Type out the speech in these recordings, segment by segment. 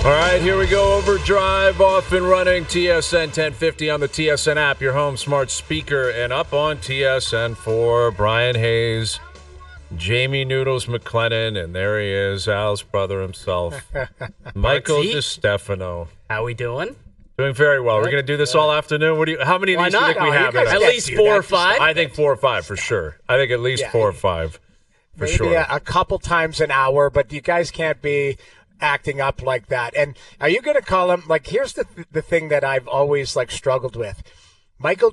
All right, here we go. OverDrive off and running. TSN 1050 on the TSN app, your home smart speaker, and up on TSN for Bryan Hayes, Jamie Noodles McLennan, and there he is, Al's brother himself, Michael DiStefano. How we doing? Doing very well. We're going to do this all afternoon. How many of these do you think we have? At least 4 or 5. I think 4 or 5 for sure. I think at least 4 or 5 for sure. Maybe a couple times an hour, but you guys can't be acting up like that. And are you going to call him, like, here's the thing that I've always, like, struggled with. Michael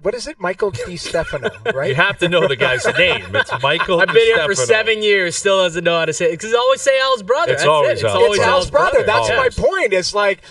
what is it? Michael DiStefano, right? You have to know the guy's name. It's Michael I've been here for 7 years, still doesn't know how to say it. Because I always say Al's brother. It's always Al's brother. That's my Always. point. It's like,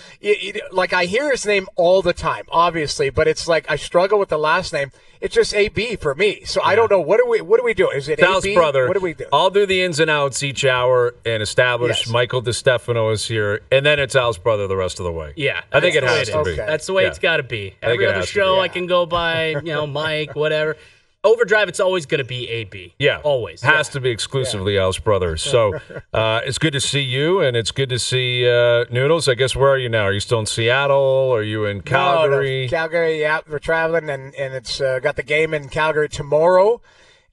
like I hear his name all the time, obviously, but it's like I struggle with the last name. It's just AB for me. So I don't know. What do we do? Is it Al's AB? brother. What do we do? I'll do the ins and outs each hour and establish Michael DiStefano is here, and then it's Al's brother the rest of the way. Yeah. I think it has to be. That's the way it's got to be. I think Every it other has to show be. I can go by, Mike, whatever. OverDrive, it's always going to be AB. Yeah. Always. Has to be exclusively Al's brother. So it's good to see you, and it's good to see Noodles. I guess, where are you now? Are you still in Seattle? Are you in Calgary? No, Calgary, yeah. We're traveling, and it's got the game in Calgary tomorrow.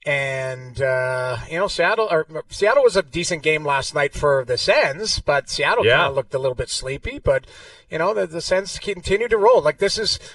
And, Seattle was a decent game last night for the Sens, but Seattle kind of looked a little bit sleepy. But, the Sens continue to roll. Like,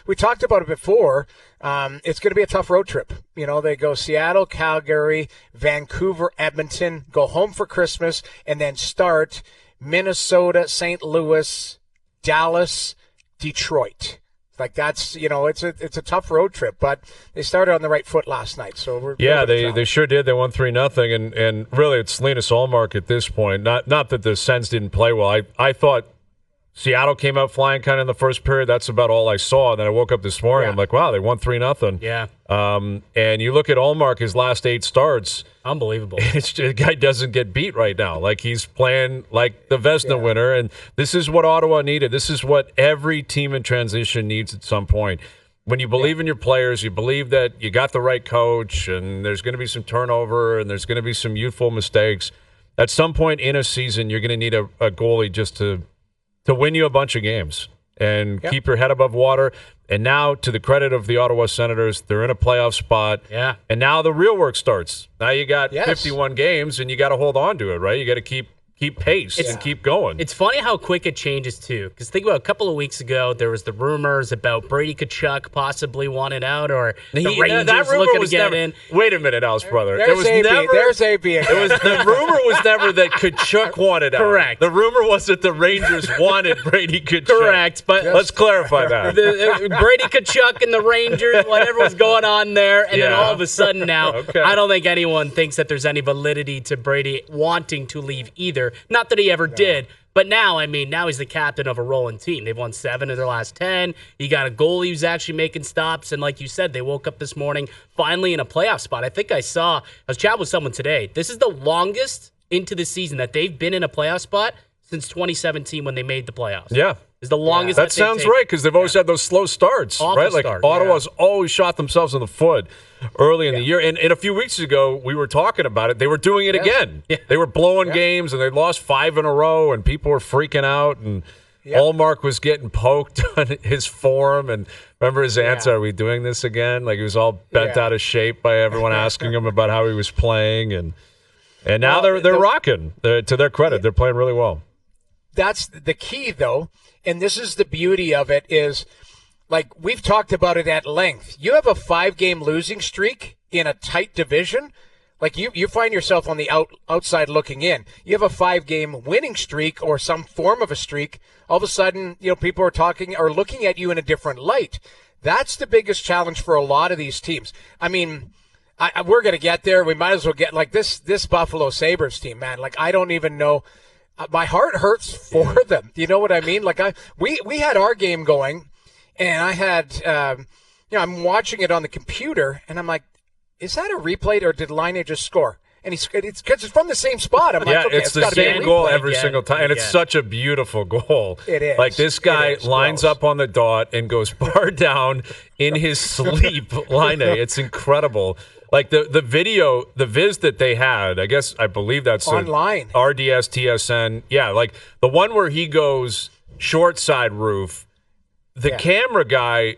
we talked about it before. It's going to be a tough road trip. They go Seattle, Calgary, Vancouver, Edmonton, go home for Christmas, and then start Minnesota, St. Louis, Dallas, Detroit. Like, that's, it's a tough road trip, but they started on the right foot last night. So they sure did. They won 3-0, and really it's Linus Ullmark at this point. Not that the Sens didn't play well. I thought Seattle came out flying kind of in the first period. That's about all I saw. And then I woke up this morning. I'm like, wow, they won 3-0. Yeah. And you look at Ullmark, his last 8 starts. Unbelievable. The guy doesn't get beat right now. Like, he's playing like the Vezina winner. And this is what Ottawa needed. This is what every team in transition needs at some point. When you believe in your players, you believe that you got the right coach, and there's going to be some turnover, and there's going to be some youthful mistakes. At some point in a season, you're going to need a goalie just to win you a bunch of games and keep your head above water. And now, to the credit of the Ottawa Senators, they're in a playoff spot. Yeah. And now the real work starts. Now you got 51 games, and you got to hold on to it, right? You got to keep pace and keep going. It's funny how quick it changes, too. Because think about a couple of weeks ago, there was the rumors about Brady Tkachuk possibly wanted out, or the Rangers looking to get in. Wait a minute, Al's brother. There's AB. The rumor was never that Tkachuk wanted out. Correct. The rumor was that the Rangers wanted Brady Tkachuk. Correct. But let's clarify that. Brady Tkachuk and the Rangers, whatever was going on there, and then all of a sudden now, I don't think anyone thinks that there's any validity to Brady wanting to leave either. Not that he ever did, but now he's the captain of a rolling team. They've won 7 of their last 10. You got a goalie who's actually making stops, and like you said, they woke up this morning finally in a playoff spot. I was chatting with someone today. This is the longest into the season that they've been in a playoff spot since 2017 when they made the playoffs. Yeah. Is the longest. That sounds right, because they've always had those slow starts, Awful right? Like, start, Ottawa's always shot themselves in the foot early in the year. And a few weeks ago, we were talking about it. They were doing it again. Yeah. They were blowing games, and they lost 5 in a row, and people were freaking out. And Ullmark was getting poked on his form. And remember his answer, are we doing this again? Like, he was all bent out of shape by everyone asking him about how he was playing. And now they're rocking. To their credit, they're playing really well. That's the key, though. And this is the beauty of it is, like, we've talked about it at length. You have a 5-game losing streak in a tight division. Like, you find yourself on the outside looking in. You have a 5-game winning streak or some form of a streak. All of a sudden, people are talking or looking at you in a different light. That's the biggest challenge for a lot of these teams. I mean, we're going to get there. We might as well get, like, this Buffalo Sabres team, man. Like, I don't even know. My heart hurts for them. You know what I mean? Like, we had our game going, and I had, I'm watching it on the computer, and I'm like, is that a replay, or did Laine just score? And it's from the same spot. I'm like, okay, it's the same goal every single time, and it's such a beautiful goal. It is. Like, this guy lines up on the dot and goes bar down in his sleep. Laine, it's incredible. Like the video, the viz that they had, I believe that's online. RDS TSN. Yeah, like the one where he goes short side roof. The camera guy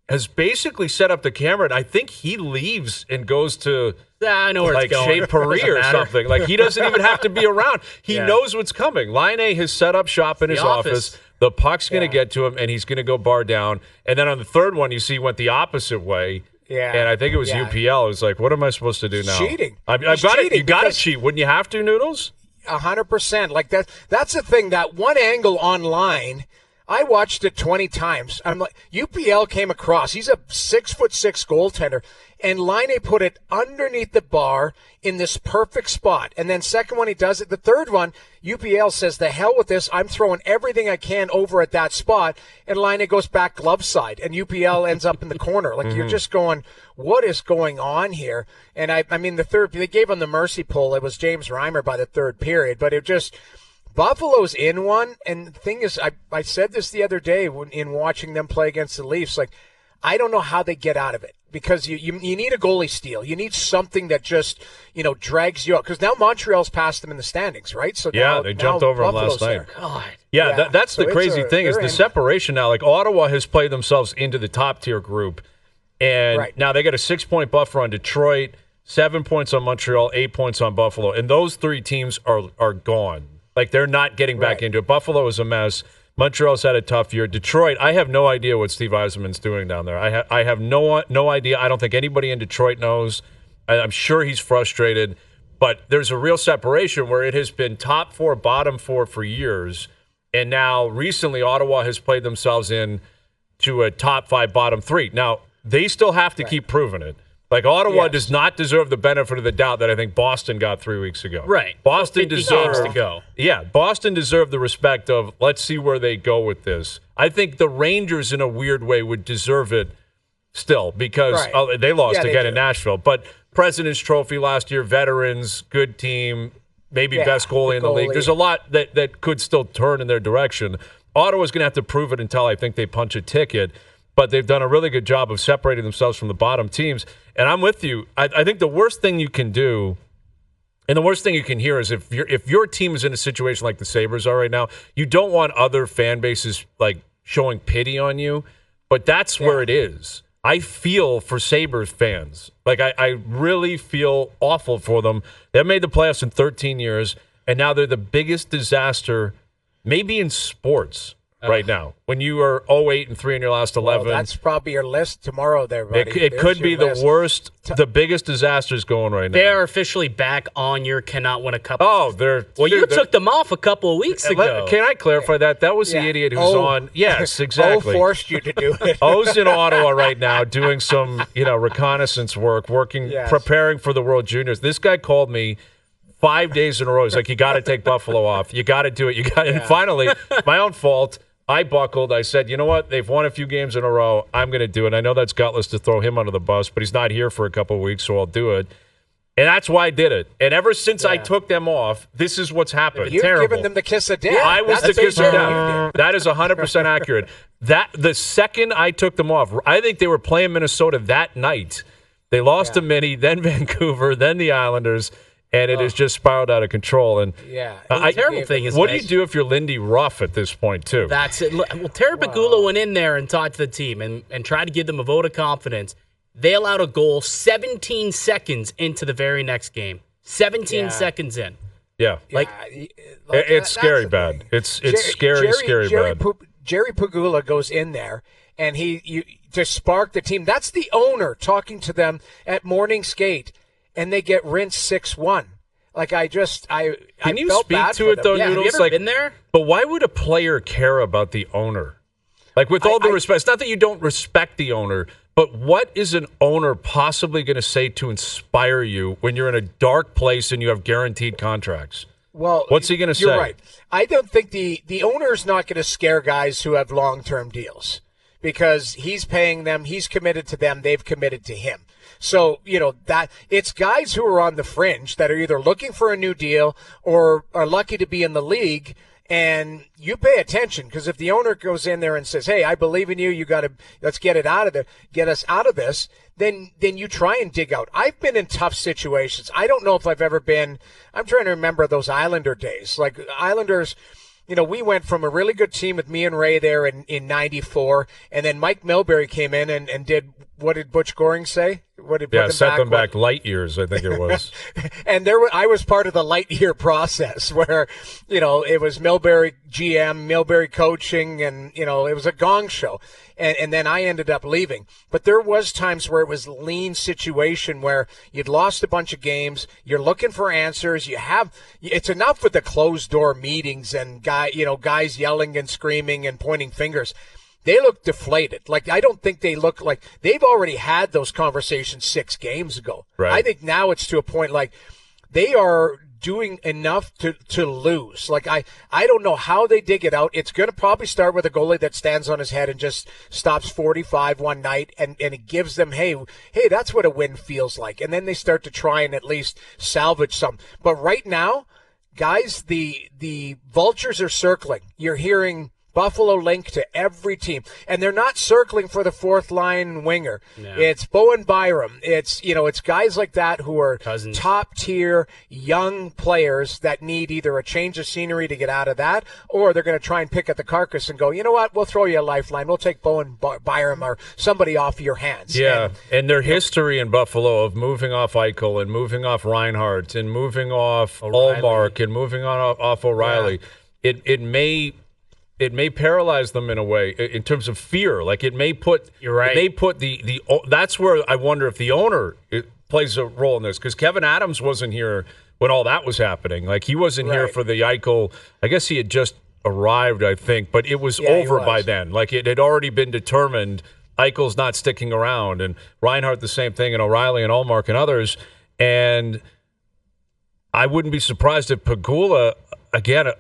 has basically set up the camera, and I think he leaves and goes to I know where like it's going. Shea Paris or something. Like he doesn't even have to be around. He knows what's coming. Laine has set up shop in his office. The puck's going to get to him, and he's going to go bar down. And then on the third one, you see he went the opposite way. Yeah. And I think it was UPL. It was like, what am I supposed to do now? Cheating. I've got it. You got to cheat. Wouldn't you have to, Noodles? 100%. Like that's the thing. That one angle online, I watched it 20 times. I'm like, UPL came across. He's a 6'6" goaltender, and Laine put it underneath the bar in this perfect spot. And then second one, he does it. The third one, UPL says, the hell with this. I'm throwing everything I can over at that spot. And Laine goes back glove side, and UPL ends up in the corner. Like, you're just going, what is going on here? And I mean, the third, they gave him the mercy pull. It was James Reimer by the third period, but it just, Buffalo's in one. And the thing is, I said this the other day in watching them play against the Leafs, like, I don't know how they get out of it, because you need a goalie steal. You need something that just, drags you up. Because now Montreal's passed them in the standings, right? So they jumped over them last night. God. Yeah, that's so the crazy thing is the separation now. Like, Ottawa has played themselves into the top-tier group, and now they got a 6-point buffer on Detroit, 7 points on Montreal, 8 points on Buffalo. And those three teams are gone. Like, they're not getting back into it. Buffalo is a mess. Montreal's had a tough year. Detroit, I have no idea what Steve Yzerman's doing down there. I have no idea. I don't think anybody in Detroit knows. I'm sure he's frustrated. But there's a real separation where it has been top four, bottom four for years. And now recently Ottawa has played themselves in to a top five, bottom three. Now, they still have to keep proving it. Like, Ottawa does not deserve the benefit of the doubt that I think Boston got 3 weeks ago. Right. Boston deserves to go. Yeah, Boston deserved the respect of, let's see where they go with this. I think the Rangers, in a weird way, would deserve it still, because they lost again in Nashville. But President's Trophy last year, veterans, good team, maybe best goalie in the league. There's a lot that could still turn in their direction. Ottawa's going to have to prove it until I think they punch a ticket. But they've done a really good job of separating themselves from the bottom teams. And I'm with you. I think the worst thing you can do, and the worst thing you can hear, is if your team is in a situation like the Sabres are right now, you don't want other fan bases like showing pity on you. But that's where it is. I feel for Sabres fans. Like, I really feel awful for them. They've made the playoffs in 13 years, and now they're the biggest disaster maybe in sports. Right now, when you are 0-8-3 in your last 11, that's probably your list tomorrow, there, buddy. It could be the worst, the biggest disasters going right now. They are officially back on your cannot win a cup. Oh, you took them off a couple of weeks ago. Can I clarify that? That was the idiot who's on. Yes, exactly. Forced you to do it. O's in Ottawa right now doing some reconnaissance work, preparing for the World Juniors. This guy called me 5 days in a row. He's like, you got to take Buffalo off. You got to do it. And finally, my own fault. I buckled. I said, you know what? They've won a few games in a row. I'm going to do it. I know that's gutless to throw him under the bus, but he's not here for a couple of weeks, so I'll do it. And that's why I did it. And ever since I took them off, this is what's happened. You've Terrible. given them the kiss of death. I was the kiss of death. That is 100% accurate. The second I took them off, I think they were playing Minnesota that night. They lost to Minnie, then Vancouver, then the Islanders. And it has just spiraled out of control. And the terrible thing is, what do you do if you're Lindy Ruff at this point, too? That's it. Well, Terry Pegula went in there and talked to the team and tried to give them a vote of confidence. They allowed a goal 17 seconds into the very next game. 17 seconds in. Yeah. It's scary bad. It's scary bad. Jerry Pegula goes in there, and to spark the team. That's the owner talking to them at morning skate. And they get rinsed 6-1. Like, Can you felt speak bad to it, though, Noodles? Noodles? Have you ever been there? But why would a player care about the owner? Like, with all due respect, it's not that you don't respect the owner, but what is an owner possibly going to say to inspire you when you're in a dark place and you have guaranteed contracts? Well, what's he going to say? You're right. I don't think the owner's not going to scare guys who have long-term deals, because he's paying them, he's committed to them, they've committed to him. So, that it's guys who are on the fringe that are either looking for a new deal or are lucky to be in the league. And you pay attention, because if the owner goes in there and says, "Hey, I believe in you. You got to let's get us out of this." Then you try and dig out. I've been in tough situations. I don't know if I've ever been. I'm trying to remember those Islander days. Like Islanders, we went from a really good team with me and Ray there in '94, and then Mike Milbury came in and did. What did Butch Goring say? Set them back light years, I think it was. And I was part of the light year process where, it was Milbury GM, Milbury coaching, and, it was a gong show. And then I ended up leaving. But there was times where it was lean situation where you'd lost a bunch of games, you're looking for answers, it's enough with the closed door meetings and guys yelling and screaming and pointing fingers. They look deflated. Like, I don't think they look like they've already had those conversations 6 games ago. Right. I think now it's to a point like they are doing enough to lose. Like, I don't know how they dig it out. It's going to probably start with a goalie that stands on his head and just stops 45 one night, and it gives them, hey, that's what a win feels like. And then they start to try and at least salvage some. But right now, guys, the vultures are circling. You're hearing Buffalo link to every team, and they're not circling for the fourth line winger. No. It's Bowen Byram. It's guys like that who are Cousins. Top tier young players that need either a change of scenery to get out of that, or they're going to try and pick at the carcass and go, you know what, we'll throw you a lifeline. We'll take Bowen Byram or somebody off your hands. Yeah, and their history in Buffalo of moving off Eichel and moving off Reinhart and moving off Ullmark and moving off O'Reilly, it may paralyze them in a way in terms of fear. Like, it may put. You're right. It may put the. That's where I wonder if the owner plays a role in this, because Kevin Adams wasn't here when all that was happening. Like, he wasn't here for the Eichel. I guess he had just arrived, I think, but it was over by then. Like, it had already been determined. Eichel's not sticking around, and Reinhart the same thing, and O'Reilly and Ullmark and others. And I wouldn't be surprised if Pegula again.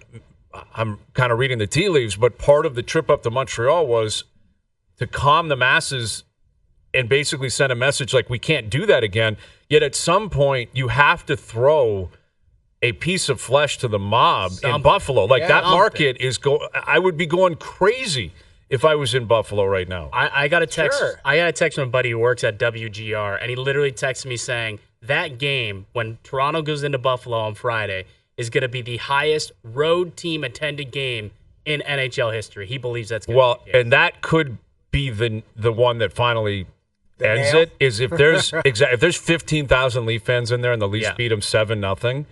I'm kind of reading the tea leaves, but part of the trip up to Montreal was to calm the masses and basically send a message like, we can't do that again. Yet at some point, you have to throw a piece of flesh to the mob in Buffalo. Like, that market is I would be going crazy if I was in Buffalo right now. I got a text. Sure. I got a text from a buddy who works at WGR, and he literally texted me saying that game, when Toronto goes into Buffalo on Friday, is going to be the highest road team attended game in NHL history. He believes that's going to be the case. And that could be the one that finally ends it. Is if there's if there's 15,000 Leaf fans in there and the Leafs beat them 7-0,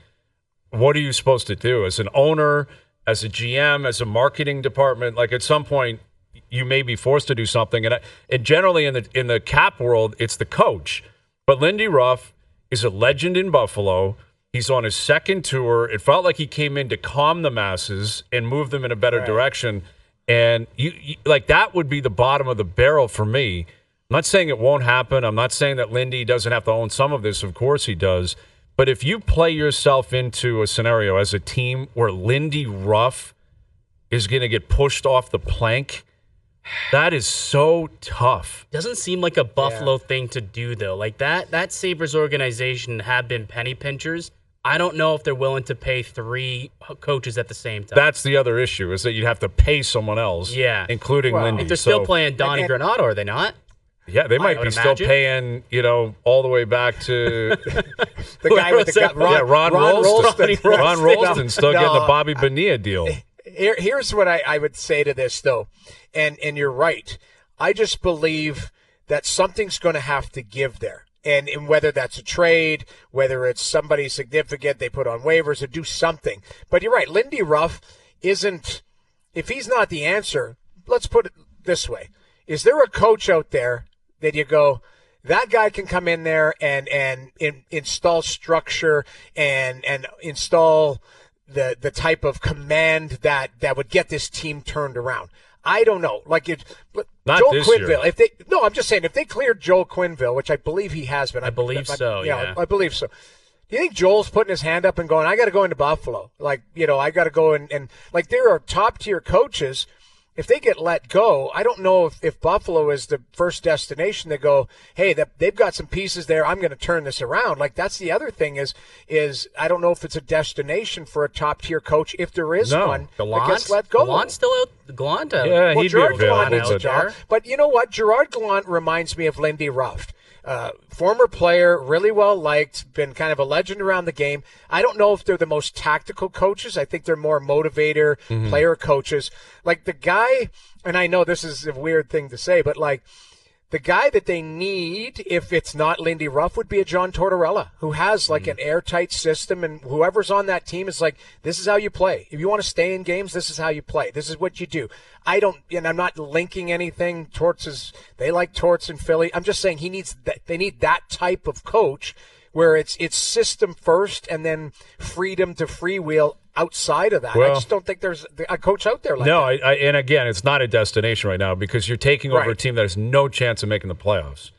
what are you supposed to do as an owner, as a GM, as a marketing department? Like, at some point, you may be forced to do something. And generally in the cap world, it's the coach. But Lindy Ruff is a legend in Buffalo. He's on his second tour. It felt like he came in to calm the masses and move them in a better direction. And you like, that would be the bottom of the barrel for me. I'm not saying it won't happen. I'm not saying that Lindy doesn't have to own some of this. Of course he does. But if you play yourself into a scenario as a team where Lindy Ruff is going to get pushed off the plank, that is so tough. Doesn't seem like a Buffalo thing to do, though. Like, that Sabres organization have been penny pinchers. I don't know if they're willing to pay 3 coaches at the same time. That's the other issue, is that you'd have to pay someone else, including Lindy. They're still playing Donnie Granato, are they not? Yeah, they might be still paying, all the way back to the guy with the Ron Rolston. Ron Rolston still getting the Bobby Bonilla deal. Here's what I would say to this, though, and you're right. I just believe that something's going to have to give there. And whether that's a trade, whether it's somebody significant they put on waivers or do something. But you're right, Lindy Ruff isn't – if he's not the answer, let's put it this way. Is there a coach out there that you go, that guy can come in there and install structure and install the type of command that would get this team turned around? I don't know. Like, not Joel this Quenneville. year. I'm just saying, if they cleared Joel Quenneville, which I believe he has been. I believe so. I believe so. Do you think Joel's putting his hand up and going, I got to go into Buffalo? Like, I got to go and like, there are top tier coaches. if they get let go, I don't know if Buffalo is the first destination to go, hey, they've got some pieces there. I'm going to turn this around. Like, that's the other thing is I don't know if it's a destination for a top-tier coach, if there is one that gets let go. Gallant's still out. Gallant? Yeah, well, he'd Gerard be Gallant needs a available. job. But you know what? Gerard Gallant reminds me of Lindy Ruff. Former player, really well liked, been kind of a legend around the game. I don't know if they're the most tactical coaches. I think they're more motivator, player coaches. Like the guy, and I know this is a weird thing to say, but like the guy that they need, if it's not Lindy Ruff, would be a John Tortorella, who has like an airtight system, and whoever's on that team is like, this is how you play. If you want to stay in games, this is how you play. This is what you do. And I'm not linking anything. They like Torts in Philly. I'm just saying they need that type of coach where it's system first and then freedom to freewheel outside of that. Well, I just don't think there's a coach out there like no, that. And again, it's not a destination right now because you're taking over a team that has no chance of making the playoffs.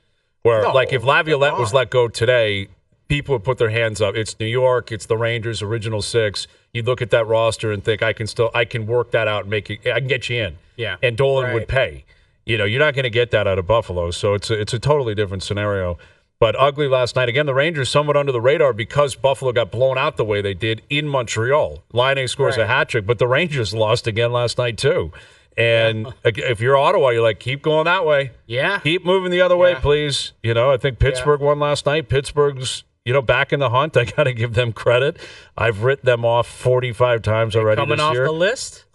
Like if Laviolette was let go today, people would put their hands up. It's New York, it's the Rangers, original six. You'd look at that roster and think, I can work that out and make it. I can get you in. Yeah, and Dolan would pay. You're not going to get that out of Buffalo, so it's a totally different scenario. But ugly last night. Again, the Rangers somewhat under the radar because Buffalo got blown out the way they did in Montreal. Laine scores a hat trick, but the Rangers lost again last night too. And if you're Ottawa, you're like, keep going that way. Yeah. Keep moving the other way, please. I think Pittsburgh won last night. Pittsburgh's, back in the hunt. I got to give them credit. I've written them off 45 times already this year. Coming off the list?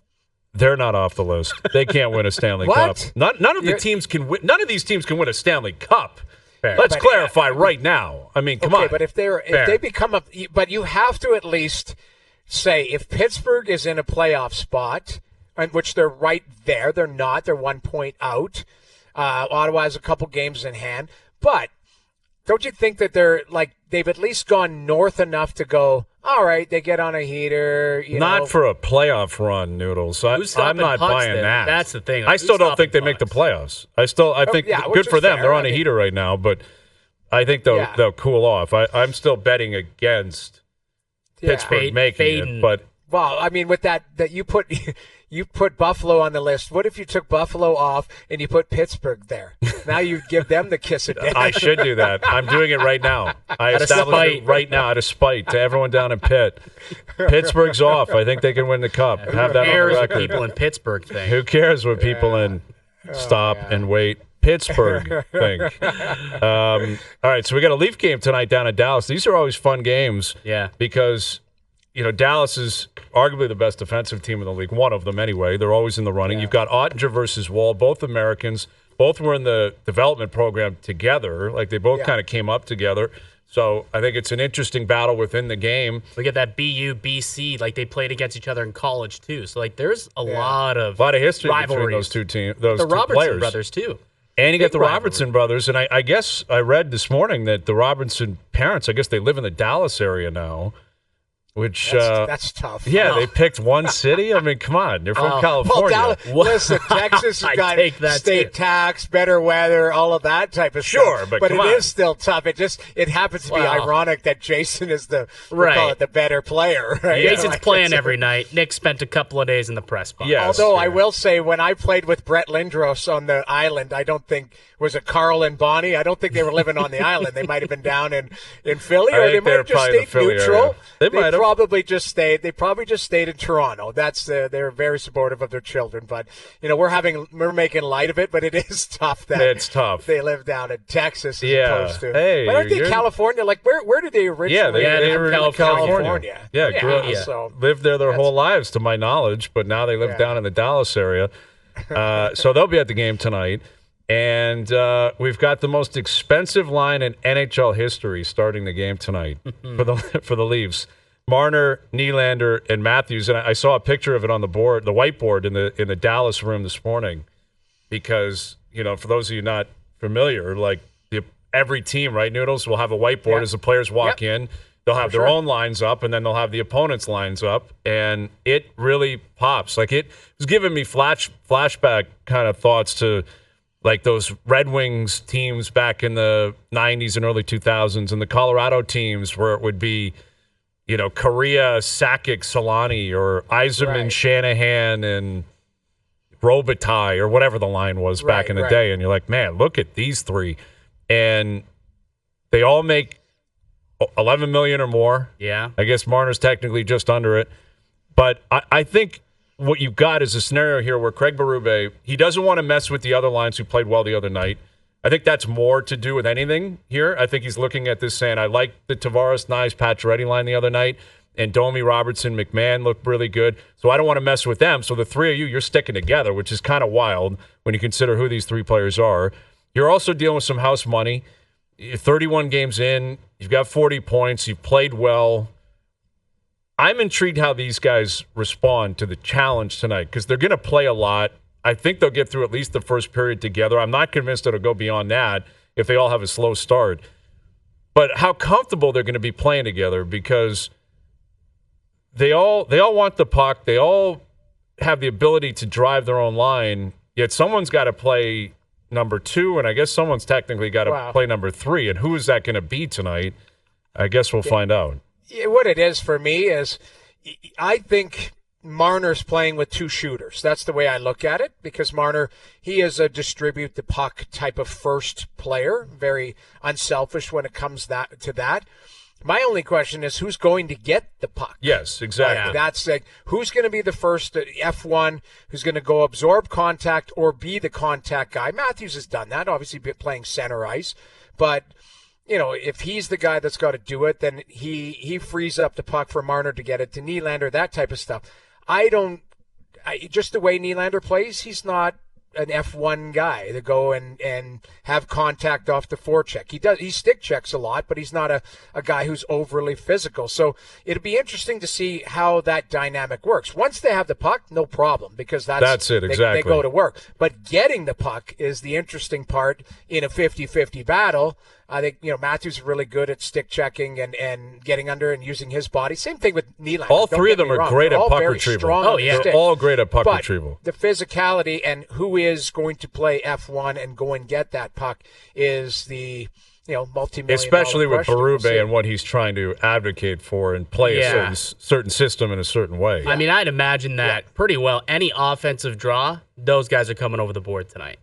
They're not off the list. They can't win a Stanley Cup. None of these teams can win a Stanley Cup. Fair. Let's clarify right now. I mean, come on. But if they become but you have to at least say if Pittsburgh is in a playoff spot, in which they're right there, they're not. They're 1 point out. Ottawa has a couple games in hand, but don't you think that they've at least gone north enough to go, all right, they get on a heater. Not for a playoff run, Noodles. I'm not buying that. That's the thing. I still don't think they make the playoffs. I think good for them. They're on a heater right now, but I think they'll cool off. I'm still betting against Pittsburgh making it, but well, I mean, with that you put Buffalo on the list. What if you took Buffalo off and you put Pittsburgh there? Now you give them the kiss of death. I should do that. I'm doing it right now. I establish it right now out of spite to everyone down in Pitt. Pittsburgh's off. I think they can win the Cup. Have that on the record. People in Pittsburgh think. Who cares what people in stop and wait Pittsburgh think? All right, so we got a Leaf game tonight down in Dallas. These are always fun games. Yeah. Because Dallas is arguably the best defensive team in the league, one of them anyway. They're always in the running. You've got Ottinger versus Wall, both Americans. Both were in the development program together. Like, they both kind of came up together. So I think it's an interesting battle within the game. Look at that BU, BC. Like, they played against each other in college, too. So, there's a lot of history rivalries between those two teams. The Robertson players. brothers, too. And you got the Robertson brothers. And I guess I read this morning that the Robertson parents, I guess they live in the Dallas area now. Which that's tough. Yeah, they picked one city. I mean, come on, they're from California. Well, listen, Texas has got state tax, better weather, all of that type of stuff. Sure, but it is still tough. It happens to be ironic that Jason is the better player. Right? Jason's playing every night. Nick spent a couple of days in the press box. Yes, although I will say, when I played with Brett Lindros on the island, I don't think was it Carl and Bonnie. I don't think they were living on the island. They might have been down in Philly, or they might have just stayed neutral. They might have. Probably just stayed. They probably just stayed in Toronto. They're very supportive of their children, but we're making light of it. But it is tough that it's tough. They live down in Texas as opposed to. Hey, but aren't they California? Like where did they originally? They were in California. Lived there their whole lives, to my knowledge. But now they live down in the Dallas area. So they'll be at the game tonight. And we've got the most expensive line in NHL history starting the game tonight for the Leafs. Marner, Nylander, and Matthews. And I saw a picture of it on the board, the whiteboard in the Dallas room this morning. Because, for those of you not familiar, like every team, right, Noodles, will have a whiteboard as the players walk in. They'll have their own lines up, and then they'll have the opponent's lines up. And it really pops. Like, it was giving me flashback kind of thoughts to like those Red Wings teams back in the 90s and early 2000s, and the Colorado teams where it would be, Correa, Sakic, Solani, or Yzerman, Shanahan, and Robitaille or whatever the line was back in the day. And you're like, man, look at these three. And they all make $11 million or more. Yeah. I guess Marner's technically just under it. But I think what you've got is a scenario here where Craig Berube, he doesn't want to mess with the other lines who played well the other night. I think that's more to do with anything here. I think he's looking at this saying, I like the Tavares, Knies, Pacioretty line the other night, and Domi, Robertson, McMahon looked really good. So I don't want to mess with them. So the three of you, you're sticking together, which is kind of wild when you consider who these three players are. You're also dealing with some house money. You're 31 games in, you've got 40 points, you've played well. I'm intrigued how these guys respond to the challenge tonight because they're going to play a lot. I think they'll get through at least the first period together. I'm not convinced it'll go beyond that if they all have a slow start. But how comfortable they're going to be playing together because they all want the puck. They all have the ability to drive their own line, yet someone's got to play number 2, and I guess someone's technically got to play number 3. And who is that going to be tonight? I guess we'll find out. What it is for me is I think Marner's playing with 2 shooters. That's the way I look at it because Marner, he is a distribute the puck type of first player, very unselfish when it comes to that. My only question is who's going to get the puck? Yes, exactly. That's like who's going to be the first F1 who's going to go absorb contact or be the contact guy. Matthews has done that, obviously playing center ice, but you know, if he's the guy that's got to do it, then he frees up the puck for Marner to get it to Nylander, that type of stuff. Just the way Nylander plays, he's not an F1 guy to go and have contact off the forecheck. He stick checks a lot, but he's not a guy who's overly physical. So it'll be interesting to see how that dynamic works. Once they have the puck, no problem, because that's it, exactly. They go to work. But getting the puck is the interesting part in a 50-50 battle. I think, Matthews is really good at stick checking and getting under and using his body. Same thing with Nylander. All three of them are great at puck retrieval. Oh, yeah. They're all great at puck retrieval. The physicality and who is going to play F1 and go and get that puck is the multi-million especially with Berube and what what he's trying to advocate for and play a certain system in a certain way. I mean, I'd imagine that pretty well. Any offensive draw, those guys are coming over the board tonight.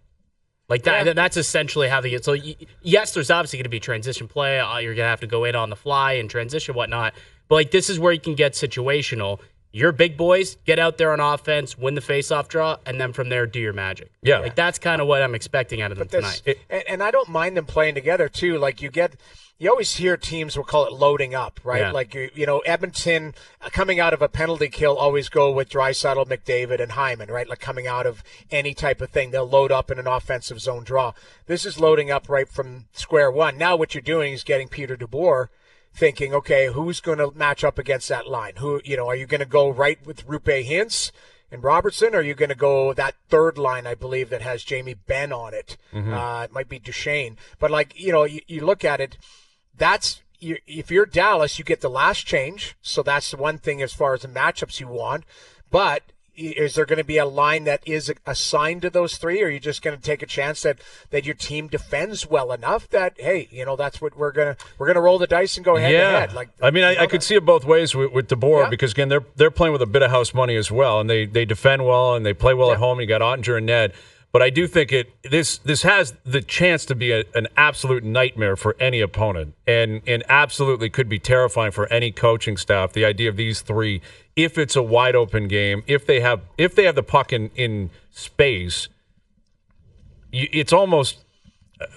Like that's essentially how they get. So yes, there's obviously going to be transition play. You're going to have to go in on the fly and transition whatnot. But this is where you can get situational. Your big boys get out there on offense, win the faceoff draw, and then from there do your magic. Yeah, that's kind of what I'm expecting out of them tonight. And I don't mind them playing together too. Like you always hear teams will call it loading up, right? Yeah. Like Edmonton coming out of a penalty kill always go with Draisaitl, McDavid, and Hyman, right? Like coming out of any type of thing, they'll load up in an offensive zone draw. This is loading up right from square one. Now what you're doing is getting Peter DeBoer thinking, okay, who's going to match up against that line? Are you going to go right with Rupe Hintz and Robertson, or are you going to go that third line, I believe, that has Jamie Benn on it? Mm-hmm. It might be Duchesne. But you look at it, if you're Dallas, you get the last change. So that's the one thing as far as the matchups you want. But is there going to be a line that is assigned to those three, or are you just going to take a chance that your team defends well enough that, hey, that's what we're gonna roll the dice and go head to head? Like, I could see it both ways with DeBoer because again they're playing with a bit of house money as well, and they defend well and they play well at home. You got Ottinger and Ned. But I do think this has the chance to be an absolute nightmare for any opponent, and absolutely could be terrifying for any coaching staff. The idea of these three, if it's a wide open game, if they have the puck in space, it's almost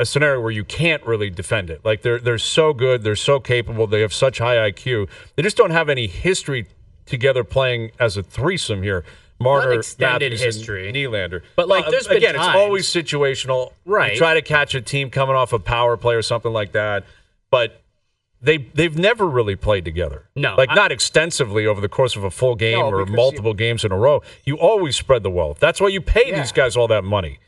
a scenario where you can't really defend it. Like they're so good, they're so capable, they have such high IQ. They just don't have any history together playing as a threesome here. Marner, extended Matthews, history, and Nylander. But there's been again, times. It's always situational. Right. You try to catch a team coming off a power play or something like that, but they've never really played together. No, not extensively over the course of a full game or multiple games in a row. You always spread the wealth. That's why you pay these guys all that money.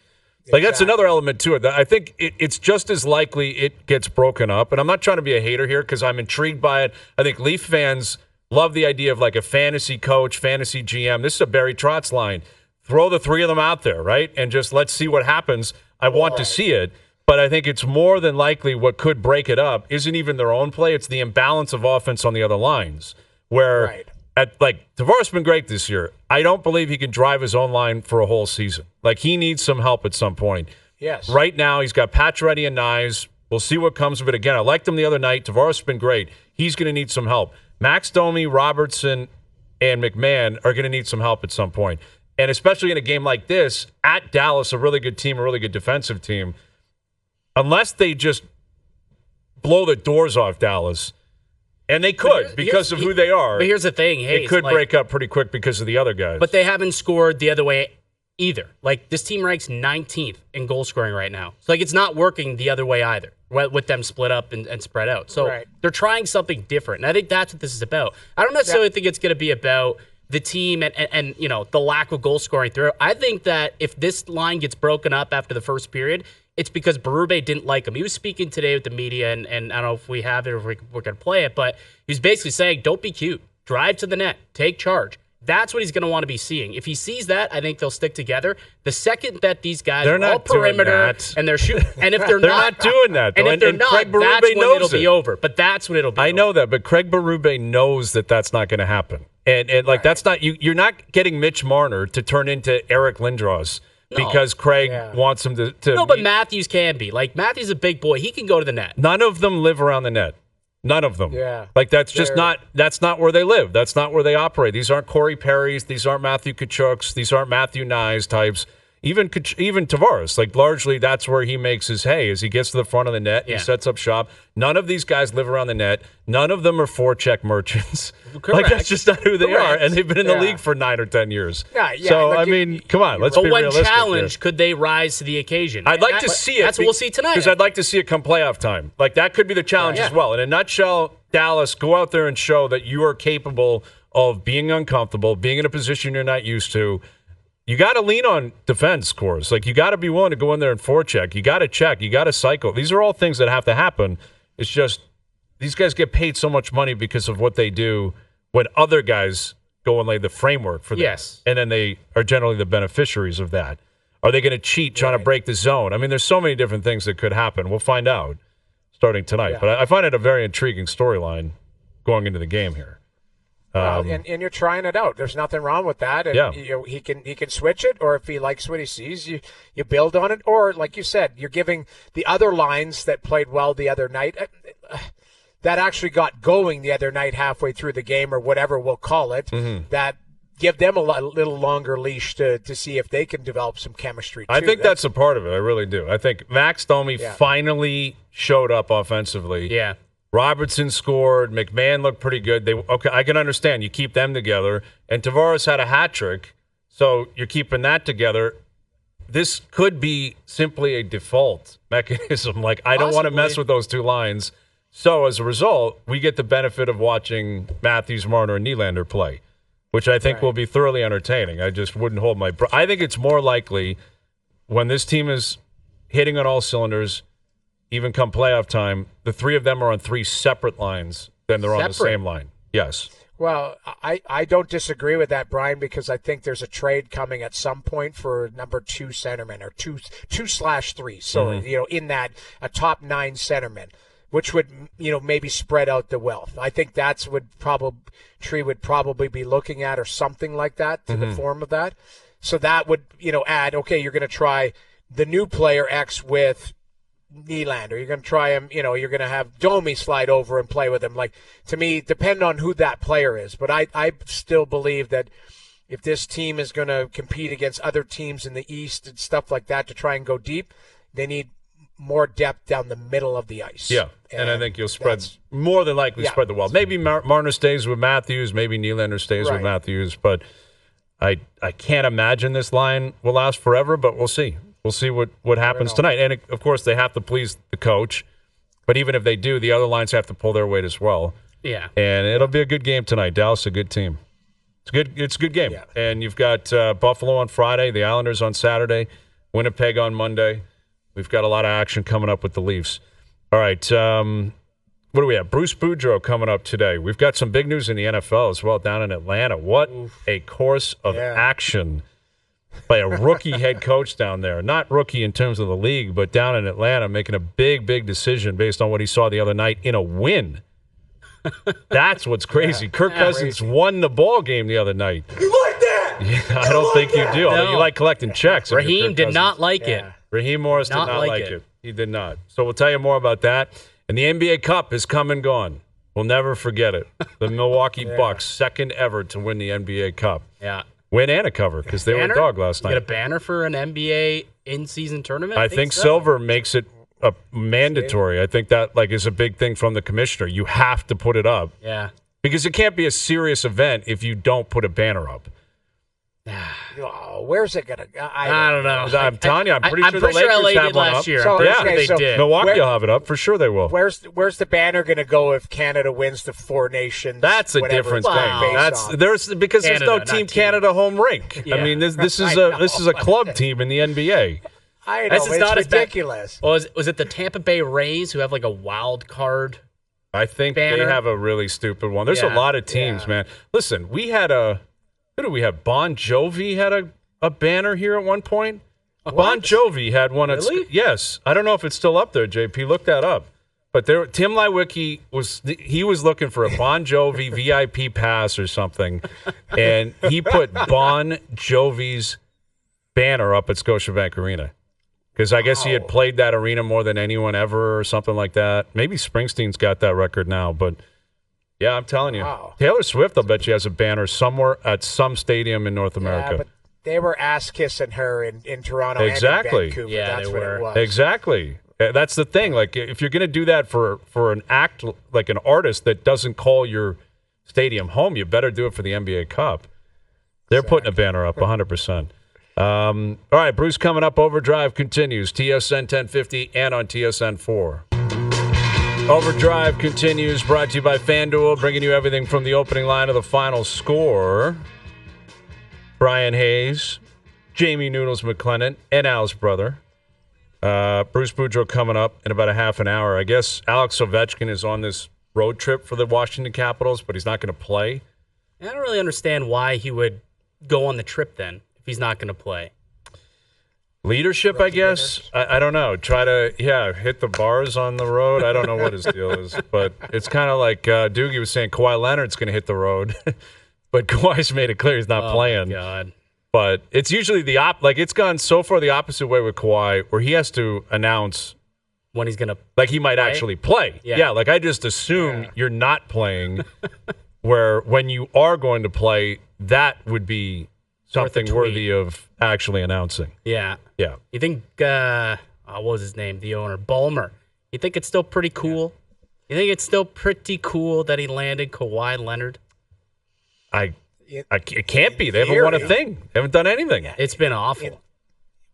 Like that's another element to it. I think it's just as likely it gets broken up. And I'm not trying to be a hater here because I'm intrigued by it. I think Leaf fans love the idea of like a fantasy coach, fantasy GM. This is a Barry Trotz line. Throw the three of them out there, right? And just let's see what happens. I want to see it, but I think it's more than likely what could break it up isn't even their own play. It's the imbalance of offense on the other lines where Tavares been great this year. I don't believe he can drive his own line for a whole season. Like, he needs some help at some point. Yes. Right now, he's got Pacioretty and Nyes. We'll see what comes of it. Again, I liked him the other night. Tavares has been great. He's going to need some help. Max Domi, Robertson, and McMahon are going to need some help at some point. And especially in a game like this, at Dallas, a really good team, a really good defensive team, unless they just blow the doors off Dallas, and they could because of who they are. But here's the thing. Hayes, it could break up pretty quick because of the other guys. But they haven't scored the other way either. Like, this team ranks 19th in goal scoring right now. So, like, it's not working the other way either with them split up and spread out. So they're trying something different. And I think that's what this is about. I don't necessarily think it's going to be about the team and you know, the lack of goal scoring through. I think that if this line gets broken up after the first period, it's because Berube didn't like him. He was speaking today with the media, and I don't know if we have it or if we're going to play it, but he was basically saying, don't be cute. Drive to the net. Take charge. That's what he's going to want to be seeing. If he sees that, I think they'll stick together. The second that these guys are all perimeter and they're shooting, and if they're not doing that, though. And if they're not, Craig Berube that's when knows it'll be over. But that's when it'll be over. I know that, but Craig Berube knows that that's not going to happen. And that's not you're not getting Mitch Marner to turn into Eric Lindros because Craig wants him to. No, but Matthews can be. Like, Matthews is a big boy. He can go to the net. None of them live around the net. None of them. Yeah. Like, that's not where they live. That's not where they operate. These aren't Corey Perry's. These aren't Matthew Tkachuk's. These aren't Matthew Nyes types. Even Tavares, like, largely that's where he makes his hay, as he gets to the front of the net, he sets up shop. None of these guys live around the net. None of them are forecheck merchants. Correct. Like, that's just not who they are, and they've been in the league for 9 or 10 years. So, I mean, come on, let's be realistic. But when challenged, could they rise to the occasion? I'd like to see it. That's what we'll see tonight. Because I'd like to see it come playoff time. Like, that could be the challenge as well. In a nutshell, Dallas, go out there and show that you are capable of being uncomfortable, being in a position you're not used to. You got to lean on defense scores. Like, you got to be willing to go in there and forecheck. You got to check. You got to cycle. These are all things that have to happen. It's just these guys get paid so much money because of what they do when other guys go and lay the framework for them. Yes. And then they are generally the beneficiaries of that. Are they going to cheat trying to break the zone? I mean, there's so many different things that could happen. We'll find out starting tonight. Yeah. But I find it a very intriguing storyline going into the game here. And you're trying it out. There's nothing wrong with that. And he can switch it, or if he likes what he sees, you build on it. Or, like you said, you're giving the other lines that played well the other night, that actually got going the other night halfway through the game, or whatever we'll call it, that give them a little longer leash to see if they can develop some chemistry too. I think that's a part of it. I really do. I think Max Domi finally showed up offensively. Yeah. Robertson scored. McMahon looked pretty good. I can understand. You keep them together. And Tavares had a hat trick, so you're keeping that together. This could be simply a default mechanism. Like, I don't want to mess with those two lines. So as a result, we get the benefit of watching Matthews, Marner, and Nylander play, which I think will be thoroughly entertaining. I just wouldn't hold my breath. I think it's more likely when this team is hitting on all cylinders, even come playoff time, the three of them are on three separate lines, then they're on the same line. Yes. Well, I don't disagree with that, Brian, because I think there's a trade coming at some point for number 2 centerman, or 2/3. So, in that, a top 9 centerman, which would, maybe spread out the wealth. I think that's what Tree would probably be looking at, or something like that, to the form of that. So that would, add, okay, you're going to try the new player X with Nylander. You're going to try him, you're going to have Domi slide over and play with him. Like, to me, depend on who that player is. But I still believe that if this team is going to compete against other teams in the East and stuff like that to try and go deep, they need more depth down the middle of the ice. Yeah, and I think you'll more than likely spread the wealth. Maybe Marner stays with Matthews, maybe Nylander stays with Matthews, but I can't imagine this line will last forever, but we'll see. We'll see what happens tonight. And, of course, they have to please the coach. But even if they do, the other lines have to pull their weight as well. Yeah. And it'll be a good game tonight. Dallas is a good team. It's a good game. Yeah. And you've got Buffalo on Friday, the Islanders on Saturday, Winnipeg on Monday. We've got a lot of action coming up with the Leafs. All right. What do we have? Bruce Boudreau coming up today. We've got some big news in the NFL as well down in Atlanta. What a course of action by a rookie head coach down there. Not rookie in terms of the league, but down in Atlanta making a big, big decision based on what he saw the other night in a win That's what's crazy. Kirk Cousins won the ball game the other night. You like that? Yeah, I don't think you do. Although you like collecting checks. Raheem did not like it. Raheem Morris did not like it. He did not. So we'll tell you more about that. And the NBA Cup is come and gone. We'll never forget it. The Milwaukee Bucks, second ever to win the NBA Cup. Yeah. Win and a cover because they were a dog last night. Get a banner for an NBA in-season tournament? I think silver makes it mandatory. I think that is a big thing from the commissioner. You have to put it up. Yeah. Because it can't be a serious event if you don't put a banner up. Where's it going to go? I don't know. I'm telling you, I'm pretty sure the Lakers LA did have one last up. year. So, they did. Milwaukee will have it up. For sure they will. Where's the banner going to go if Canada wins the Four Nations? That's a different thing. There's no Team Canada home rink. Yeah. I mean, this is a club team in the NBA. I know, it's ridiculous. Well, was it the Tampa Bay Rays who have a wild card? I think banner? They have a really stupid one. There's a lot of teams, man. Listen, we had who do we have? Bon Jovi had a banner here at one point. What? Bon Jovi had one. Really? Yes. I don't know if it's still up there, JP. Look that up. But Tim Lewicki was looking for a Bon Jovi VIP pass or something, and he put Bon Jovi's banner up at Scotiabank Arena. Because I guess he had played that arena more than anyone ever or something like that. Maybe Springsteen's got that record now, but yeah, I'm telling you. Wow. Taylor Swift, I'll bet you, has a banner somewhere at some stadium in North America. Yeah, but they were ass-kissing her in Toronto exactly. and in Vancouver. Yeah, that's they what were. it was. Exactly. That's the thing. If you're going to do that for an act, like an artist that doesn't call your stadium home, you better do it for the NBA Cup. They're putting a banner up 100%. All right, Bruce coming up. OverDrive continues. TSN 1050 and on TSN 4. OverDrive continues, brought to you by FanDuel, bringing you everything from the opening line of the final score. Bryan Hayes, Jamie Noodles McLennan, and Al's brother. Bruce Boudreau coming up in about a half an hour. I guess Alex Ovechkin is on this road trip for the Washington Capitals, but he's not going to play. I don't really understand why he would go on the trip then. He's not going to play. Leadership, I guess. I don't know. Try to, hit the bars on the road. I don't know what his deal is. But it's kind of like Doogie was saying Kawhi Leonard's going to hit the road. But Kawhi's made it clear he's not playing. God. But it's usually it's gone so far the opposite way with Kawhi, where he has to announce when he's going to he might actually play. Yeah, I just assume you're not playing, where when you are going to play, that would be something worthy of actually announcing. Yeah. Yeah. You think, what was his name? The owner, Ballmer. You think it's still pretty cool? You think it's still pretty cool that he landed Kawhi Leonard? It can't be. They haven't won a thing. They haven't done anything. It's been awful.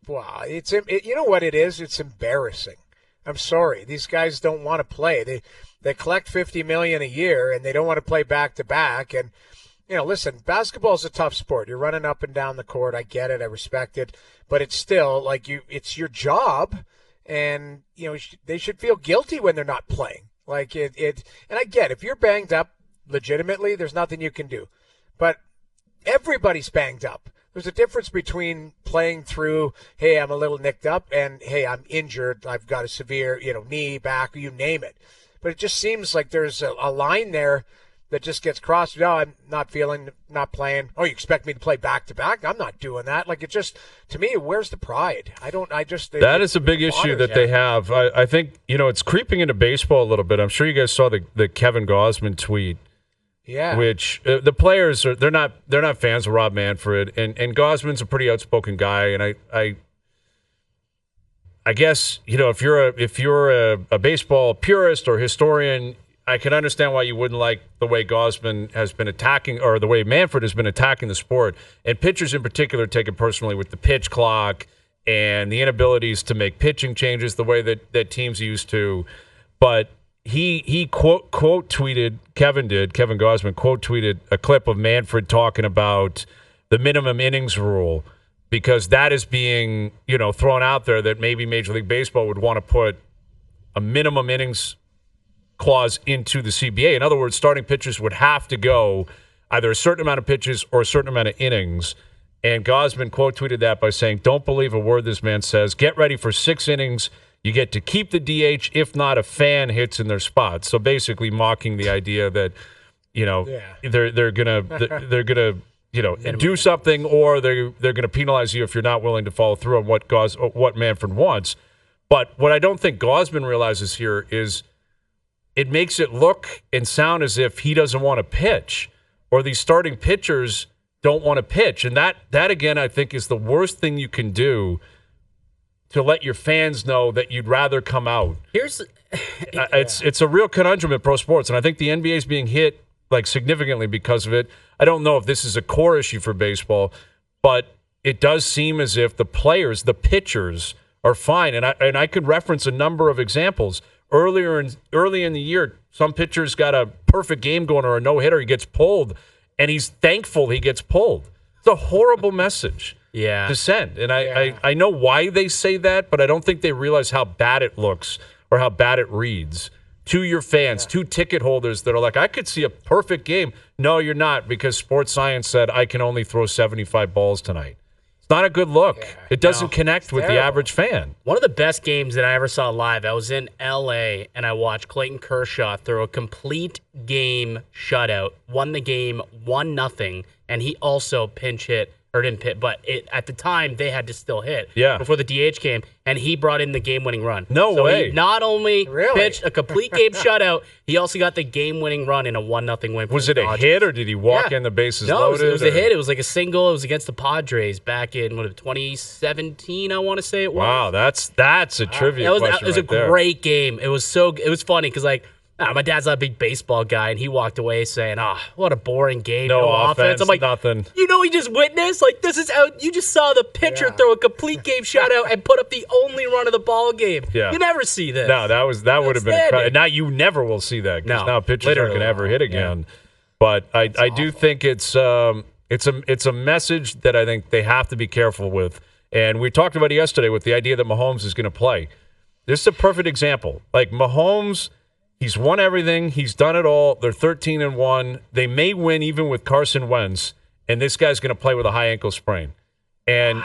Wow. You know what it is? It's embarrassing. I'm sorry. These guys don't want to play. They collect $50 million a year, and they don't want to play back-to-back, and listen, basketball is a tough sport. You're running up and down the court. I get it. I respect it. But it's still it's your job. And, they should feel guilty when they're not playing. And I get it. If you're banged up legitimately, there's nothing you can do. But everybody's banged up. There's a difference between playing through, hey, I'm a little nicked up, and, hey, I'm injured. I've got a severe, knee, back, you name it. But it just seems like there's a line there that just gets crossed. No, I'm not playing. Oh, you expect me to play back-to-back? I'm not doing that. It just, to me, where's the pride? That is a big issue that they have. I think, it's creeping into baseball a little bit. I'm sure you guys saw the Kevin Gausman tweet. Yeah. Which the players they're not fans of Rob Manfred, and Gausman's a pretty outspoken guy, and I guess, if you're a baseball purist or historian, I can understand why you wouldn't like the way Gausman has been attacking, or the way Manfred has been attacking the sport. And pitchers in particular take it personally with the pitch clock and the inabilities to make pitching changes the way that teams used to. But he quote tweeted, Kevin Gausman quote tweeted a clip of Manfred talking about the minimum innings rule, because that is being, thrown out there that maybe Major League Baseball would want to put a minimum innings clause into the CBA. In other words, starting pitchers would have to go either a certain amount of pitches or a certain amount of innings. And Gausman quote tweeted that by saying, "Don't believe a word this man says. Get ready for 6 innings. You get to keep the DH if not a fan hits in their spot. So basically mocking the idea that, they're gonna do something, or they're gonna penalize you if you're not willing to follow through on what Manfred wants. But what I don't think Gausman realizes here is it makes it look and sound as if he doesn't want to pitch, or these starting pitchers don't want to pitch. And that again, I think, is the worst thing you can do to let your fans know that you'd rather come out. It's a real conundrum in pro sports, and I think the NBA is being hit significantly because of it. I don't know if this is a core issue for baseball, but it does seem as if the players, the pitchers, are fine. And I could reference a number of examples. Early in the year, some pitchers got a perfect game going or a no-hitter. He gets pulled, and he's thankful he gets pulled. It's a horrible message to send. And I know why they say that, but I don't think they realize how bad it looks or how bad it reads to your fans, to ticket holders that are like, I could see a perfect game. No, you're not, because sports science said I can only throw 75 balls tonight. It's not a good look. It doesn't connect with the average fan. One of the best games that I ever saw live, I was in L.A., and I watched Clayton Kershaw throw a complete game shutout, won the game 1-0, and he also pinch hit, or didn't hit, but at the time they had to still hit before the DH came, and he brought in the game-winning run. No way. He not only pitched a complete game shutout, he also got the game-winning run in a 1-0 win. Was it a hit, or did he walk in the bases loaded? No, it was a hit. It was like a single. It was against the Padres back in 2017, I want to say it was. Wow, that's a trivia question. It was a great game. It was funny because my dad's not a big baseball guy, and he walked away saying, what a boring game. No offense. I'm like, nothing. He just witnessed? This is out. You just saw the pitcher throw a complete game shutout and put up the only run of the ball game. You never see this. No, that would have been incredible. Now you never will see that, because now pitchers aren't going to ever hit again. Yeah. But I do think it's a message that I think they have to be careful with. And we talked about it yesterday with the idea that Mahomes is going to play. This is a perfect example. Mahomes, he's won everything. He's done it all. They're 13-1. They may win even with Carson Wentz, and this guy's going to play with a high ankle sprain. And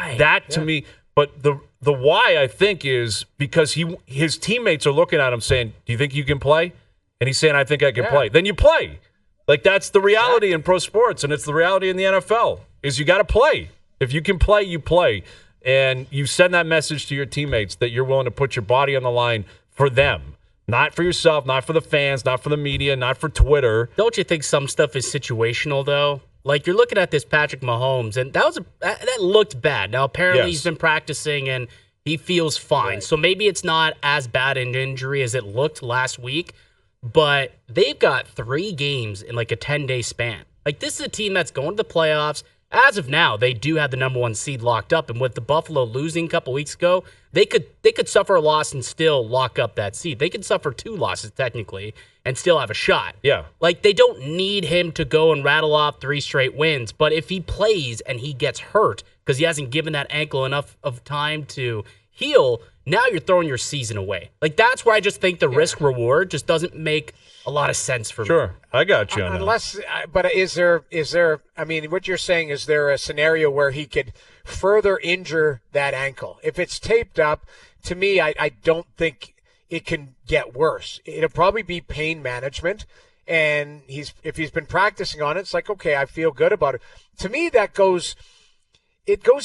to me, but the why, I think, is because his teammates are looking at him saying, do you think you can play? And he's saying, I think I can play. Then you play. That's the reality in pro sports, and it's the reality in the NFL, is you got to play. If you can play, you play. And you send that message to your teammates that you're willing to put your body on the line for them. Not for yourself, not for the fans, not for the media, not for Twitter. Don't you think some stuff is situational, though? You're looking at this Patrick Mahomes, and that looked bad. Now, apparently he's been practicing, and he feels fine. Right. So maybe it's not as bad an injury as it looked last week, but they've got 3 games in a 10-day span. This is a team that's going to the playoffs. As of now, they do have the number 1 seed locked up, and with the Buffalo losing a couple weeks ago, they could suffer a loss and still lock up that seed. They could suffer 2 losses technically and still have a shot. Yeah. They don't need him to go and rattle off 3 straight wins, but if he plays and he gets hurt because he hasn't given that ankle enough of time to heal, now you're throwing your season away. That's where I just think the risk reward just doesn't make a lot of sense for me. Sure, I got you on that. But is there? I mean, what you're saying, is there a scenario where he could further injure that ankle? If it's taped up, to me, I don't think it can get worse. It'll probably be pain management, and if he's been practicing on it, it's okay, I feel good about it. To me, it goes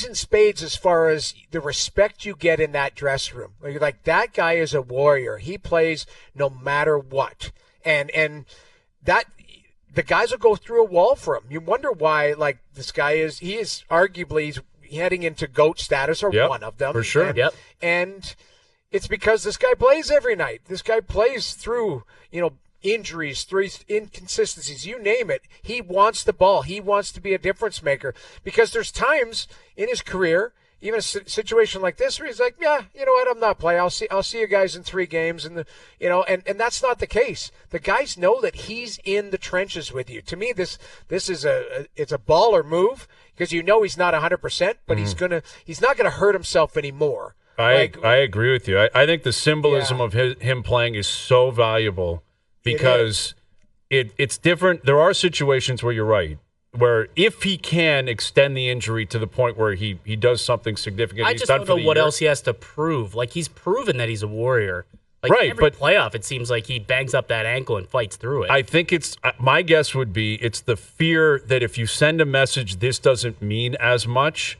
in spades as far as the respect you get in that dressing room. That guy is a warrior. He plays no matter what. And that the guys will go through a wall for him. You wonder why, this guy is arguably he's heading into GOAT status, or one of them. For sure. And it's because this guy plays every night. This guy plays through, injuries, through inconsistencies, you name it. He wants the ball. He wants to be a difference maker, because there's times in his career, even a situation like this, where he's like, yeah, you know what, I'm not playing. I'll see you guys in 3 games, and and that's not the case. The guys know that he's in the trenches with you. To me, this is it's a baller move, because he's not 100%, but he's not gonna hurt himself anymore. I agree with you. I think the symbolism of him playing is so valuable, because it's different. There are situations where you're right. where if he can extend the injury to the point where he does something significant, I he's just done don't for know the what year. else he has to prove. Like, he's proven that he's a warrior. Like, Right, every but playoff, it seems like he bangs up that ankle and fights through it. I think my guess would be it's the fear that if you send a message this doesn't mean as much,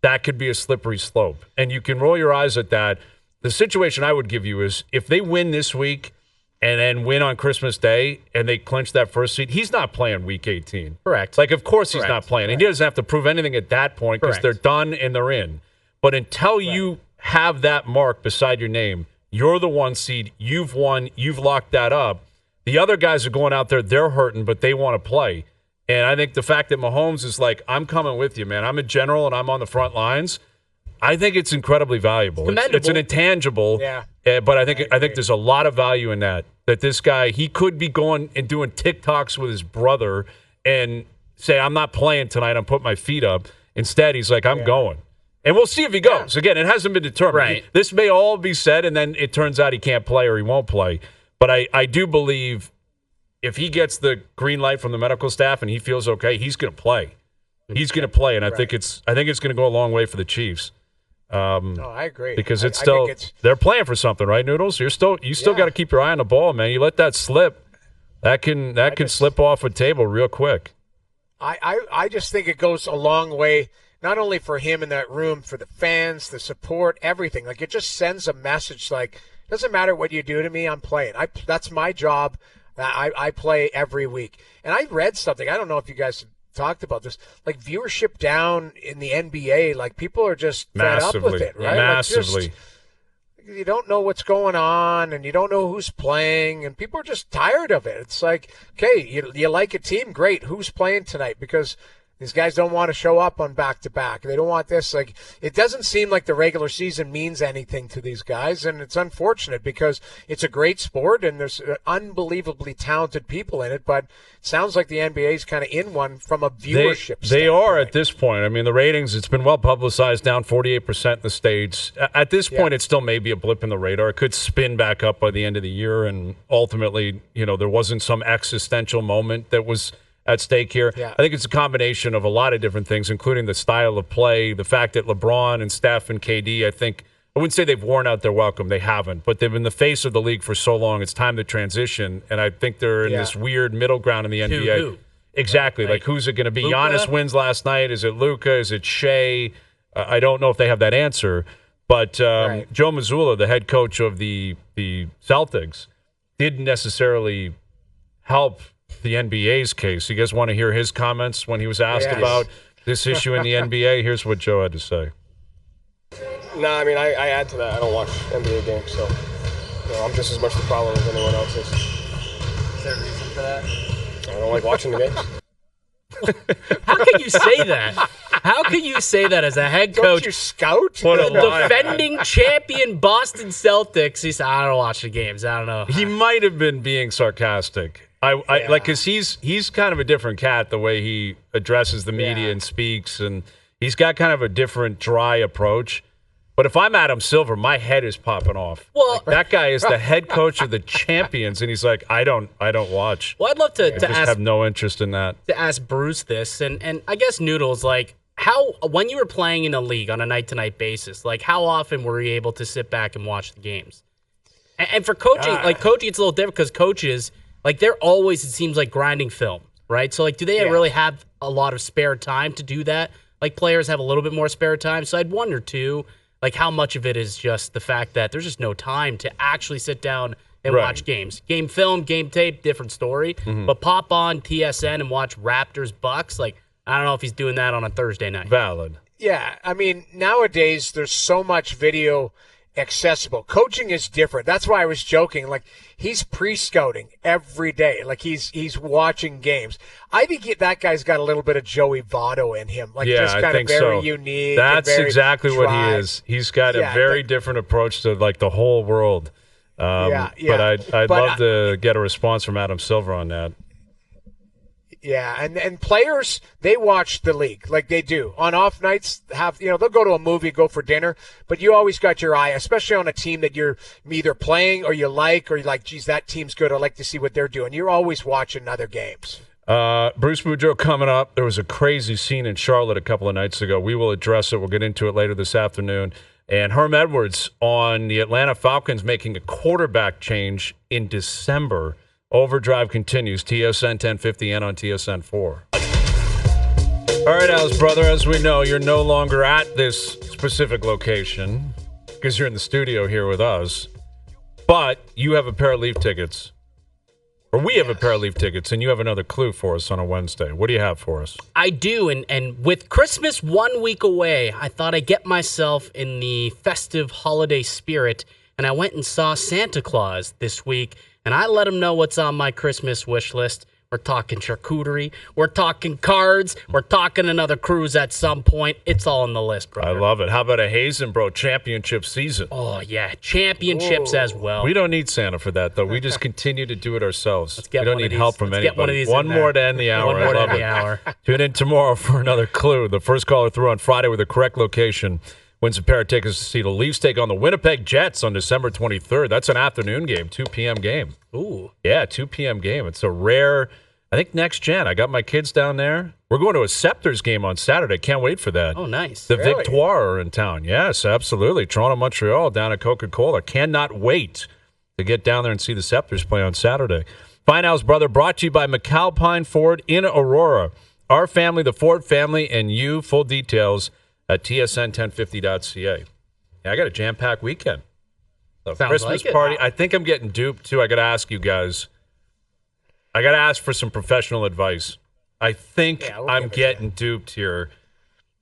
that could be a slippery slope. And you can roll your eyes at that. The situation I would give you is if they win this week and then win on Christmas Day and they clinch that first seed, he's not playing week 18. Correct. Like, of course he's not playing. And he doesn't have to prove anything at that point because they're done and they're in. But until you have that mark beside your name, you're the 1 seed. You've won. You've locked that up. The other guys are going out there. They're hurting, but they want to play. And I think the fact that Mahomes is like, I'm coming with you, man. I'm a general, and I'm on the front lines. I think it's incredibly valuable. It's an intangible, but I think there's a lot of value in that this guy, he could be going and doing TikToks with his brother and say, I'm not playing tonight. I'm putting my feet up. Instead, he's like, I'm going. And we'll see if he goes. Again, it hasn't been determined. Right. This may all be said, and then it turns out he can't play or he won't play. But I do believe if he gets the green light from the medical staff and he feels okay, he's going to play. He's going to play, and I think it's going to go a long way for the Chiefs. I agree. Because they're playing for something, right, Noodles? You still got to keep your eye on the ball, man. You let that slip, that can slip off a table real quick. I just think it goes a long way. Not only for him in that room, for the fans, the support, everything. Like, it just sends a message like, doesn't matter what you do to me, I'm playing. That's my job. I play every week. And I read something. I don't know if you guys talked about this. Like, viewership down in the NBA, like, people are just fed up with it, right? Massively. Like, you don't know what's going on, and you don't know who's playing, and people are just tired of it. It's like, okay, you like a team? Great. Who's playing tonight? Because these guys don't want to show up on back-to-back. They don't want this. Like, it doesn't seem like the regular season means anything to these guys, and it's unfortunate because it's a great sport and there's unbelievably talented people in it, but it sounds like the NBA is kind of in one from a viewership standpoint. They are at this point. I mean, the ratings, it's been well publicized, down 48% in the States. At this point, it still may be a blip in the radar. It could spin back up by the end of the year, and ultimately, there wasn't some existential moment that was at stake here. I think it's a combination of a lot of different things, including the style of play, the fact that LeBron and Steph and KD, I wouldn't say they've worn out their welcome. They haven't, but they've been the face of the league for so long. It's time to transition, and I think they're in this weird middle ground in the NBA. Who? Exactly. Like, who's it going to be? Luka? Giannis wins last night. Is it Luka? Is it Shea? I don't know if they have that answer, but Joe Mazzulla, the head coach of the Celtics, didn't necessarily help the NBA's case. You guys want to hear his comments when he was asked about this issue in the NBA? Here's what Joe had to say. No, I mean, I add to that. I don't watch NBA games, so I'm just as much the problem as anyone else is. Is there a reason for that? I don't like watching the games. How can you say that? How can you say that as a head coach? Don't you scout? The defending champion Boston Celtics. He said, I don't watch the games. I don't know. He might have been being sarcastic. Because he's kind of a different cat the way he addresses the media and speaks, and he's got kind of a different dry approach. But if I'm Adam Silver, my head is popping off. Well, that guy is the head coach of the champions, and he's like, I don't watch. Well, I'd love to just ask, have no interest in that. To ask Bruce this, and I guess Noodles, like, when you were playing in the league on a night-to-night basis, like, how often were you able to sit back and watch the games? And for coaching, coaching, it's a little different because coaches, like, they're always, it seems like, grinding film, right? So, like, do they really have a lot of spare time to do that? Like, players have a little bit more spare time. So I'd wonder, too, like, how much of it is just the fact that there's just no time to actually sit down and watch games. Game film, game tape, different story. Mm-hmm. But pop on TSN and watch Raptors Bucks. Like, I don't know if he's doing that on a Thursday night. Valid. Yeah, I mean, nowadays there's so much video accessible. Coaching is different. That's why I was joking. Like, he's pre-scouting every day. Like, he's watching games. I think that guy's got a little bit of Joey Votto in him. Like, just kind of very unique. That's exactly dry. What he is. He's got a very different approach to, like, the whole world. But I'd love to get a response from Adam Silver on that. Yeah, and players, they watch the league like they do. On off nights, they'll go to a movie, go for dinner, but you always got your eye, especially on a team that you're either playing or you're like, geez, that team's good. I like to see what they're doing. You're always watching other games. Bruce Boudreau coming up. There was a crazy scene in Charlotte a couple of nights ago. We will address it. We'll get into it later this afternoon. And Herm Edwards on the Atlanta Falcons making a quarterback change in December. Overdrive continues. TSN 1050 and on TSN 4. All right, Al's brother, as we know, you're no longer at this specific location because you're in the studio here with us. But you have a pair of Leaf tickets. Or we have a pair of Leaf tickets, and you have another clue for us on a Wednesday. What do you have for us? I do, and with Christmas 1 week away, I thought I'd get myself in the festive holiday spirit, and I went and saw Santa Claus this week, and I let him know what's on my Christmas wish list. We're talking charcuterie. We're talking cards. We're talking another cruise at some point. It's all on the list, brother. I love it. How about a Hazenbro championship season? Oh, yeah. Championships as well. We don't need Santa for that, though. We just continue to do it ourselves. We don't need help from anybody. One of these one more to end the hour. One more to end the hour. Tune in tomorrow for another clue. The first caller through on Friday with the correct location wins a pair of tickets to see the Leafs take on the Winnipeg Jets on December 23rd. That's an afternoon game, 2 p.m. game. Ooh. Yeah, 2 p.m. game. It's a rare... I think next gen. I got my kids down there. We're going to a Scepters game on Saturday. Can't wait for that. Oh, nice. The Victoire are in town. Yes, absolutely. Toronto, Montreal down at Coca-Cola. Cannot wait to get down there and see the Scepters play on Saturday. Fine Al's brother brought to you by McAlpine Ford in Aurora. Our family, the Ford family, and you. Full details at tsn1050.ca. Yeah, I got a jam-packed weekend. The Christmas party. I think I'm getting duped, too. I got to ask you guys. I got to ask for some professional advice. I think I'm getting duped here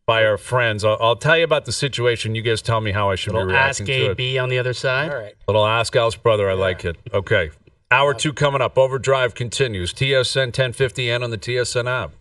by our friends. I'll tell you about the situation. You guys tell me how I should be reacting to it. Ask A, B on the other side. All right. Little Ask Al's brother. I like it. Okay. Hour 2 coming up. Overdrive continues. TSN 1050 and on the TSN app.